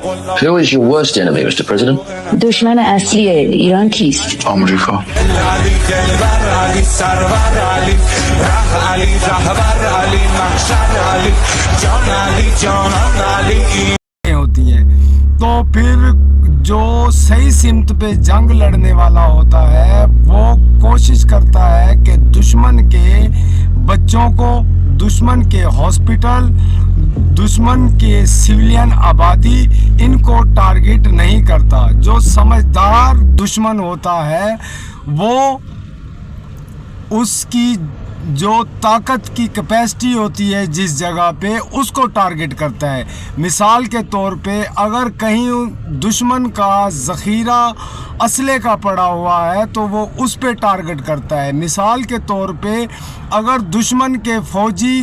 Who is your worst enemy, Mr. President? دشمن اصلی ایران کیست؟ آمریکا. ہوتی ہیں تو پھر جو صحیح سمت پہ جنگ لڑنے والا ہوتا ہے وہ کوشش کرتا ہے کہ دشمن کے بچوں کو، دشمن کے ہاسپٹل، دشمن کے سویلین آبادی، ان کو ٹارگٹ نہیں کرتا. جو سمجھدار دشمن ہوتا ہے وہ اس کی جو طاقت کی کیپیسٹی ہوتی ہے جس جگہ پہ، اس کو ٹارگٹ کرتا ہے. مثال کے طور پہ اگر کہیں دشمن کا ذخیرہ اسلحے کا پڑا ہوا ہے تو وہ اس پہ ٹارگٹ کرتا ہے. مثال کے طور پہ اگر دشمن کے فوجی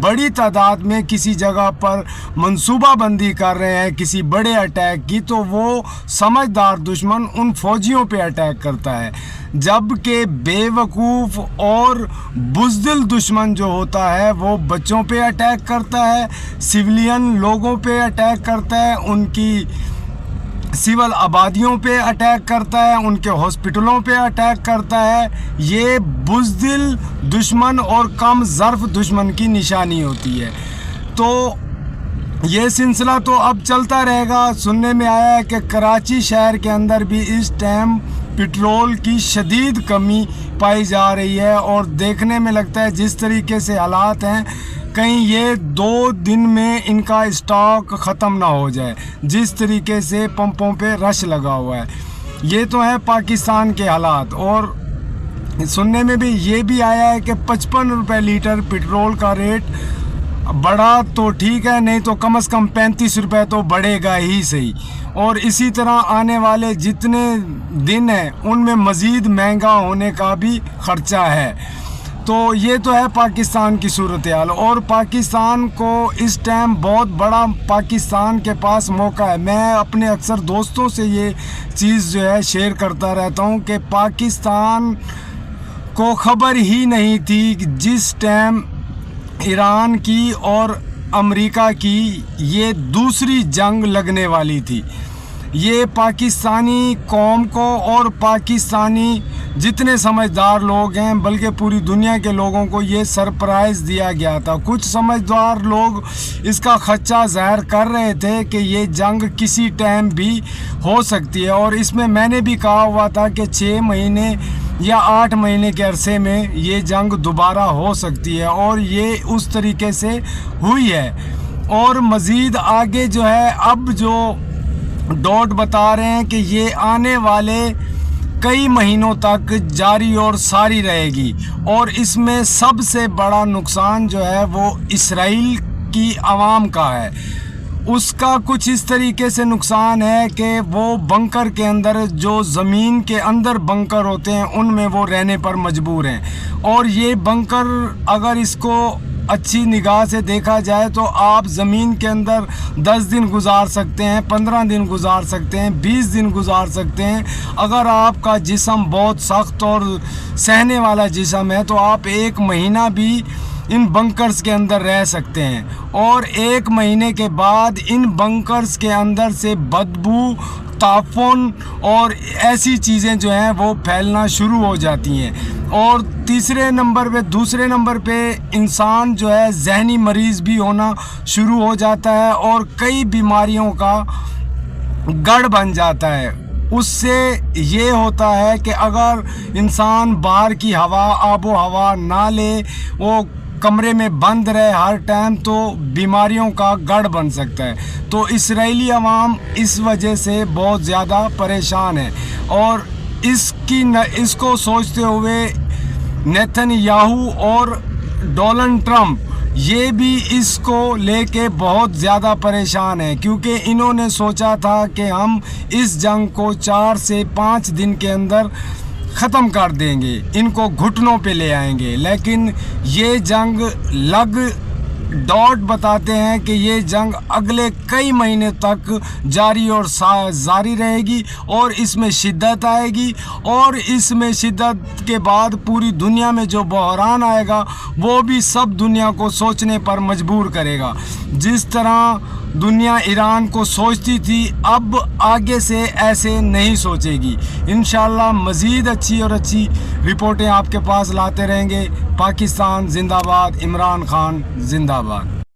بڑی تعداد میں کسی جگہ پر منصوبہ بندی کر رہے ہیں کسی بڑے اٹیک کی، تو وہ سمجھدار دشمن ان فوجیوں پہ اٹیک کرتا ہے. جبکہ بے وقوف اور بزدل دشمن جو ہوتا ہے وہ بچوں پہ اٹیک کرتا ہے، سویلین لوگوں پہ اٹیک کرتا ہے، ان کی سول آبادیوں پہ اٹیک کرتا ہے، ان کے ہاسپٹلوں پہ اٹیک کرتا ہے. یہ بزدل دشمن اور کم ظرف دشمن کی نشانی ہوتی ہے. تو یہ سلسلہ تو اب چلتا رہے گا. سننے میں آیا ہے کہ کراچی شہر کے اندر بھی اس ٹائم پٹرول کی شدید کمی پائی جا رہی ہے، اور دیکھنے میں لگتا ہے جس طریقے سے حالات ہیں کہیں یہ 2 دن میں ان کا اسٹاک ختم نہ ہو جائے، جس طریقے سے پمپوں پہ رش لگا ہوا ہے. یہ تو ہے پاکستان کے حالات. اور سننے میں بھی یہ بھی آیا ہے کہ 55 روپے لیٹر پٹرول کا ریٹ بڑھا تو ٹھیک ہے، نہیں تو کم از کم 35 روپے تو بڑھے گا ہی صحیح. اور اسی طرح آنے والے جتنے دن ہیں ان میں مزید مہنگا ہونے کا بھی خرچہ ہے. تو یہ تو ہے پاکستان کی صورتحال. اور پاکستان کو اس ٹائم بہت بڑا پاکستان کے پاس موقع ہے. میں اپنے اکثر دوستوں سے یہ چیز جو ہے شیئر کرتا رہتا ہوں کہ پاکستان کو خبر ہی نہیں تھی کہ جس ٹائم ایران کی اور امریکہ کی یہ دوسری جنگ لگنے والی تھی، یہ پاکستانی قوم کو اور پاکستانی جتنے سمجھدار لوگ ہیں بلکہ پوری دنیا کے لوگوں کو یہ سرپرائز دیا گیا تھا. کچھ سمجھدار لوگ اس کا خدشہ ظاہر کر رہے تھے کہ یہ جنگ کسی ٹائم بھی ہو سکتی ہے، اور اس میں نے بھی کہا ہوا تھا کہ 6 مہینے یا 8 مہینے کے عرصے میں یہ جنگ دوبارہ ہو سکتی ہے، اور یہ اس طریقے سے ہوئی ہے. اور مزید آگے جو ہے اب جو ڈاٹ بتا رہے ہیں کہ یہ آنے والے کئی مہینوں تک جاری اور ساری رہے گی. اور اس میں سب سے بڑا نقصان جو ہے وہ اسرائیل کی عوام کا ہے. اس کا کچھ اس طریقے سے نقصان ہے کہ وہ بنکر کے اندر، جو زمین کے اندر بنکر ہوتے ہیں ان میں وہ رہنے پر مجبور ہیں. اور یہ بنکر اگر اس کو اچھی نگاہ سے دیکھا جائے تو آپ زمین کے اندر 10 دن گزار سکتے ہیں، 15 دن گزار سکتے ہیں، 20 دن گزار سکتے ہیں. اگر آپ کا جسم بہت سخت اور سہنے والا جسم ہے تو آپ 1 مہینہ بھی ان بنکرز کے اندر رہ سکتے ہیں. اور 1 مہینے کے بعد ان بنکرز کے اندر سے بدبو، تعفن اور ایسی چیزیں جو ہیں وہ پھیلنا شروع ہو جاتی ہیں. اور دوسرے نمبر پہ انسان جو ہے ذہنی مریض بھی ہونا شروع ہو جاتا ہے اور کئی بیماریوں کا گڑھ بن جاتا ہے. اس سے یہ ہوتا ہے کہ اگر انسان باہر کی ہوا، آب و ہوا نہ لے، وہ کمرے میں بند رہے ہر ٹائم، تو بیماریوں کا گڑھ بن سکتا ہے. تو اسرائیلی عوام اس وجہ سے بہت زیادہ پریشان ہے. اور اس کو سوچتے ہوئے نیتن یاہو اور ڈونلڈ ٹرمپ یہ بھی اس کو لے کے بہت زیادہ پریشان ہیں، کیونکہ انہوں نے سوچا تھا کہ ہم اس جنگ کو 4 سے 5 دن کے اندر ختم کر دیں گے، ان کو گھٹنوں پہ لے آئیں گے. لیکن یہ جنگ بتاتے ہیں کہ یہ جنگ اگلے کئی مہینے تک جاری اور جاری رہے گی، اور اس میں شدت آئے گی. اور اس میں شدت کے بعد پوری دنیا میں جو بحران آئے گا وہ بھی سب دنیا کو سوچنے پر مجبور کرے گا. جس طرح دنیا ایران کو سوچتی تھی اب آگے سے ایسے نہیں سوچے گی. انشاءاللہ مزید اچھی اور اچھی رپورٹیں آپ کے پاس لاتے رہیں گے. پاکستان زندہ باد, عمران خان زندہ باد.